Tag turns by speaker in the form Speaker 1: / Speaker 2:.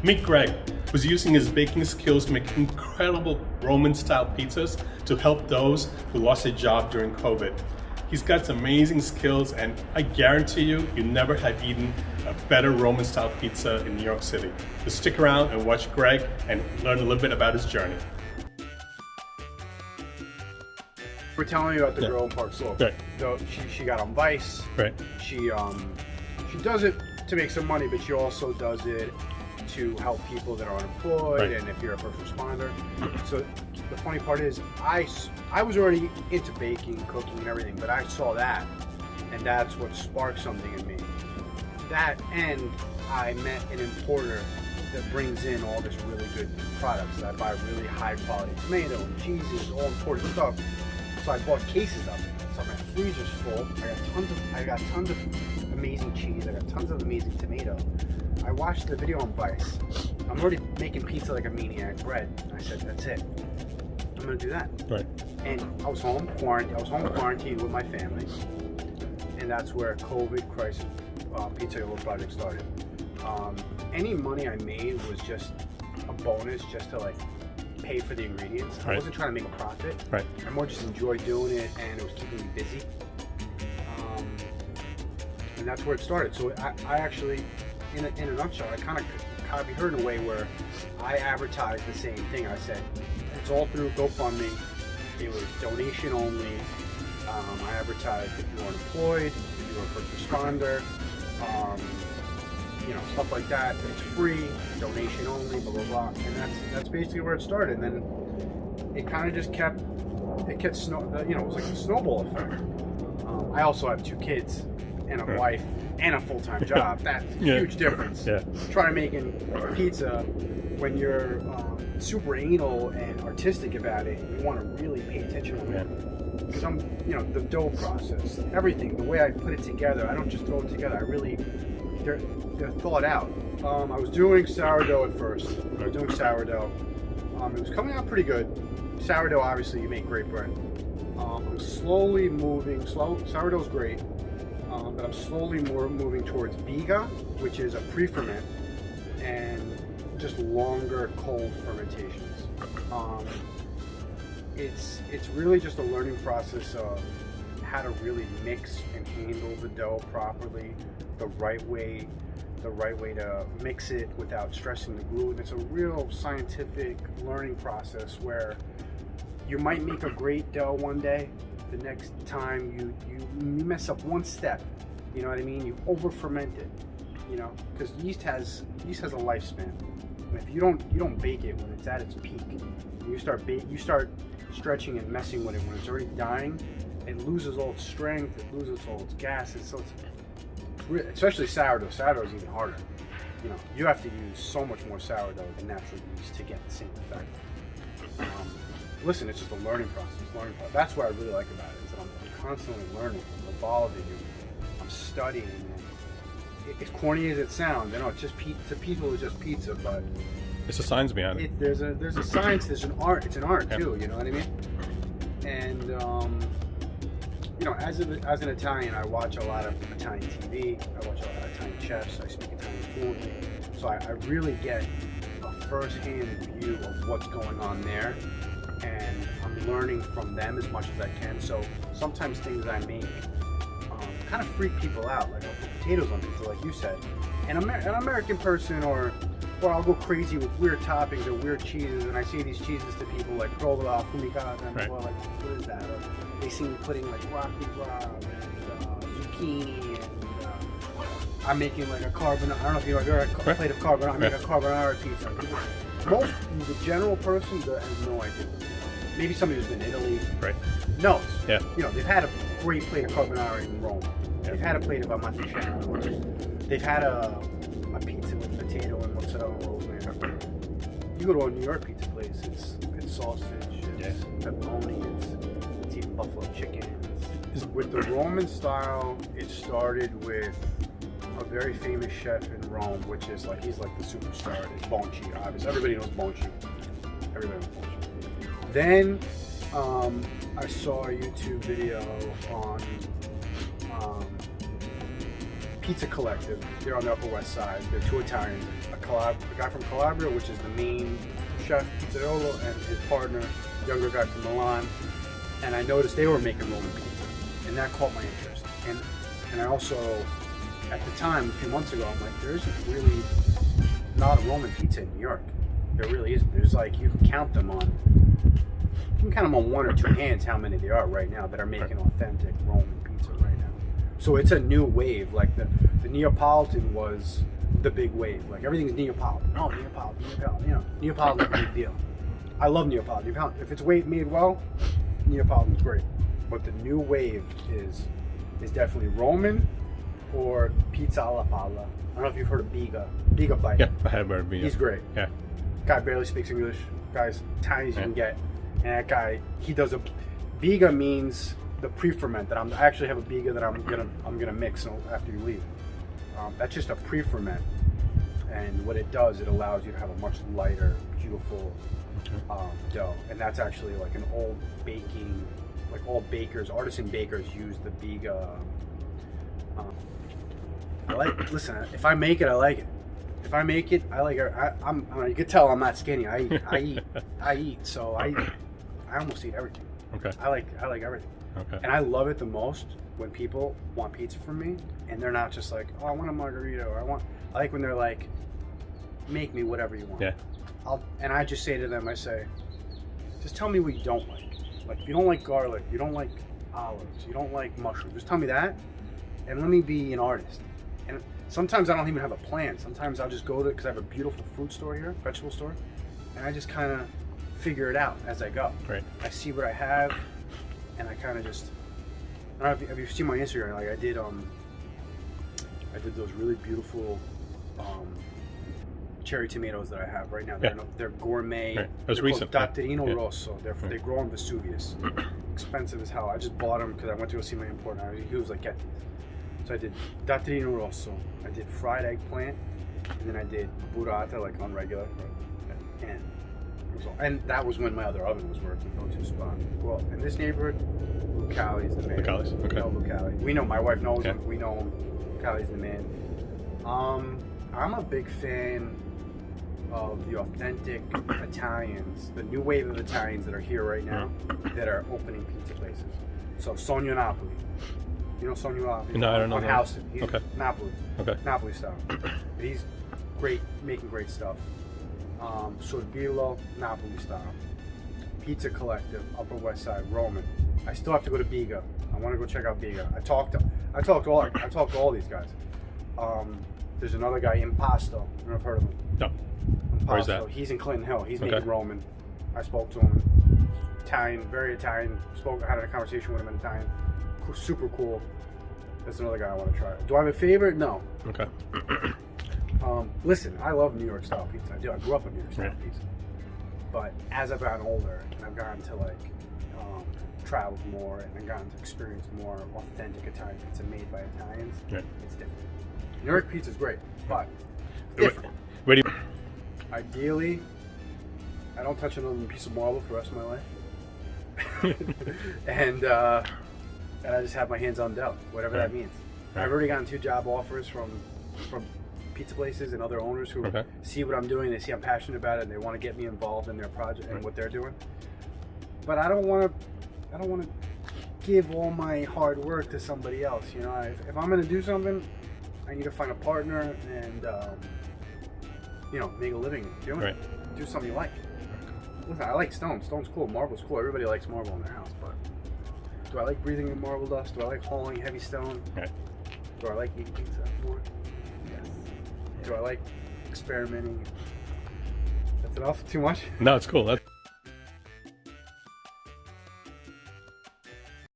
Speaker 1: Meet Greg, who's using his baking skills to make incredible Roman-style pizzas to help those who lost their job during COVID. He's got some amazing skills, and I guarantee you never have eaten a better Roman-style pizza in New York City. So stick around and watch Greg and learn a little bit about his journey.
Speaker 2: We're telling you about the girl in Park Slope.
Speaker 1: Right.
Speaker 2: So she got on Vice.
Speaker 1: Right.
Speaker 2: She does it to make some money, but she also does it to help people that are unemployed,
Speaker 1: right.
Speaker 2: And if you're a first responder. So the funny part is, I was already into baking, cooking, and everything, but I saw that, and that's what sparked something in me. That, and I met an importer that brings in all this really good products. I buy really high quality tomato and cheeses, all imported stuff. So I bought cases of it. So my freezer's full. I got tons of amazing cheese. I got tons of amazing tomato. I watched the video on Vice. I'm already making pizza like a maniac, bread. And I said, that's it. I'm gonna do that.
Speaker 1: Right.
Speaker 2: And I was home quarantined with my family, and that's where COVID crisis Pizzaiolo project started. Any money I made was just a bonus, just to like pay for the ingredients.
Speaker 1: Right.
Speaker 2: I wasn't trying to make a profit.
Speaker 1: Right.
Speaker 2: I more just enjoyed doing it, and it was keeping me busy. And that's where it started. So I actually, in a nutshell, I kind of copied her in a way where I advertised the same thing. I said, it's all through GoFundMe. It was donation only. I advertised if you were unemployed, if you were a first responder, stuff like that. It's free, donation only, blah blah blah. And that's basically where it started. And then it kind of just kept it was like a snowball effect. I also have 2 kids and a wife and a full-time job. That's a huge difference.
Speaker 1: Yeah.
Speaker 2: Trying making pizza when you're super anal and artistic about it, you want to really pay attention to it. Because the dough process, everything, the way I put it together, I don't just throw it together. They're thought out. I was doing sourdough at first. I was doing sourdough. It was coming out pretty good. Sourdough, obviously, you make great bread. I'm slowly moving. Sourdough's great, but I'm slowly moving towards biga, which is a pre-ferment, and just longer cold fermentations. It's really just a learning process of how to really mix and handle the dough properly, the right way to mix it without stressing the gluten. It's a real scientific learning process where you might make a great dough one day, the next time you mess up one step, you know what I mean? You over ferment it, because yeast has a lifespan. And if you don't bake it when it's at its peak, you start stretching and messing with it when it's already dying, it loses all its strength, it loses all its gases. So it's especially sourdough. Sourdough is even harder. You have to use so much more sourdough than natural yeast to get the same effect. Listen, it's just a learning process. That's what I really like about it, is that I'm constantly learning, I'm evolving, I'm studying. As corny as it sounds, I know it's just pizza. Pizza is just pizza, but
Speaker 1: it's a science behind it.
Speaker 2: There's a science. There's an art. It's an art too. You know what I mean? And as an Italian, I watch a lot of Italian TV. I watch a lot of Italian chefs. I speak Italian fluently, so I really get a first-hand view of what's going on there, and I'm learning from them as much as I can. So sometimes things I make kind of freak people out, like I'll put potatoes on pizza, like you said. And an American person, or I'll go crazy with weird toppings or weird cheeses, and I say these cheeses to people like provola, fumigata, and people are like, what is that? Or they see me putting like broccoli rabe and zucchini, and I'm making like a carbonara. I don't know if you ever heard a plate of carbonara. I make a carbonara pizza. The general person has no idea. Maybe somebody who's been in Italy knows.
Speaker 1: Yeah.
Speaker 2: They've had a great plate of carbonara in Rome. They've had a plate of amatriciana. They've had a pizza with potato and mozzarella and rosemary. You go to a New York pizza place, it's sausage, it's pepperoni, it's even buffalo chicken. With the Roman style, it started with a very famous chef in Rome, which is like, he's like the superstar. It's Bonci, obviously. Everybody knows Bonci. Then I saw a YouTube video on Pizza Collective. They're on the Upper West Side. They're two Italians. A guy from Calabria, which is the main chef, Pizzaiolo, and his partner, younger guy from Milan. And I noticed they were making Roman pizza, and that caught my interest. And I also, at the time, a few months ago, I'm like, there isn't really not a Roman pizza in New York. There really isn't. There's like, you can count them on one or two hands how many there are right now that are making authentic Roman pizza right now. So it's a new wave. Like the Neapolitan was the big wave. Like everything's Neapolitan. Oh, Neapolitan. You know, Neapolitan's a big deal. I love Neapolitan. If it's made well, Neapolitan's great. But the new wave is definitely Roman or pizza alla palla. I don't know if you've heard of Biga Bite.
Speaker 1: Yeah, I have heard of Biga.
Speaker 2: He's great.
Speaker 1: Yeah.
Speaker 2: Guy barely speaks English. Guy's tiny as you can get. And that guy, he does Biga means the pre-ferment. That I actually have a Biga that I'm gonna mix after you leave. That's just a pre-ferment, and what it does, it allows you to have a much lighter, beautiful dough. And that's actually like an old baking, like all bakers, artisan bakers use the Biga. Listen, if I make it, I like it. If I make it, I like it. You can tell I'm not skinny. I eat. So I almost eat everything.
Speaker 1: Okay.
Speaker 2: I like everything.
Speaker 1: Okay.
Speaker 2: And I love it the most when people want pizza from me and they're not just like, oh, I want a margarita, or I like when they're like, make me whatever you want.
Speaker 1: Yeah.
Speaker 2: And I just say to them, I say, just tell me what you don't like. Like if you don't like garlic, you don't like olives, you don't like mushrooms, just tell me that, and let me be an artist. And sometimes I don't even have a plan. Sometimes I'll just go to, because I have a beautiful fruit store here, vegetable store, and I just kind of figure it out as I go.
Speaker 1: Right.
Speaker 2: I see what I have, and I kind of just, I don't know if you've seen my Instagram, like I did those really beautiful cherry tomatoes that I have right now. They're gourmet.
Speaker 1: Right. That was
Speaker 2: they're
Speaker 1: recent.
Speaker 2: Called Datterino Rosso. They grow on Vesuvius. Expensive as hell. I just bought them because I went to go see my importer. He was like, get these. So I did Datterino Rosso. I did fried eggplant, and then I did burrata, like on regular. And that was when my other oven was working, go-to spot. Well, in this neighborhood, Lucali's the man.
Speaker 1: Lucali's, okay.
Speaker 2: No, Lucali. We know, my wife knows
Speaker 1: Yeah.
Speaker 2: him. We know him. Lucali's the man. I'm a big fan of the authentic Italians, the new wave of Italians that are here right now, that are opening pizza places. So Sogno Napoli. You know Sogno Napoli?
Speaker 1: No, I don't know
Speaker 2: On
Speaker 1: that.
Speaker 2: Houston. He's
Speaker 1: Okay.
Speaker 2: Napoli.
Speaker 1: Okay.
Speaker 2: Napoli style. But he's great, making great stuff. Sorbilo, Napoli style. Pizza Collective, Upper West Side, Roman. I still have to go to Biga. I want to go check out Biga. I talked to all these guys. There's another guy, Impasto. I don't know if you've heard of him.
Speaker 1: No. Where's that?
Speaker 2: He's in Clinton Hill. He's
Speaker 1: Okay.
Speaker 2: making Roman. I spoke to him. Italian, very Italian. Had a conversation with him in Italian. Super cool. That's another guy I want to try. Do I have a favorite? No.
Speaker 1: Okay.
Speaker 2: Listen, I love New York style pizza. I do. I grew up on New York style
Speaker 1: Yeah.
Speaker 2: pizza. But as I've gotten older and I've gotten to travel more and I've gotten to experience more authentic Italian pizza made by Italians, it's different. New York pizza is great, but different.
Speaker 1: Where do you...
Speaker 2: Ideally, I don't touch another piece of marble for the rest of my life. and I just have my hands on dough, whatever that means. I've already gotten 2 job offers from pizza places and other owners who see what I'm doing, they see I'm passionate about it, and they want to get me involved in their project and what they're doing. But I don't want to give all my hard work to somebody else. You know, if I'm going to do something, I need to find a partner and make a living doing it. Do something you like. Listen, I like stone. Stone's cool. Marble's cool. Everybody likes marble in their house, but do I like breathing in marble dust? Do I like hauling heavy stone? Do I like eating pizza more? Yes. Do I like experimenting? That's enough? Too much?
Speaker 1: No, it's cool.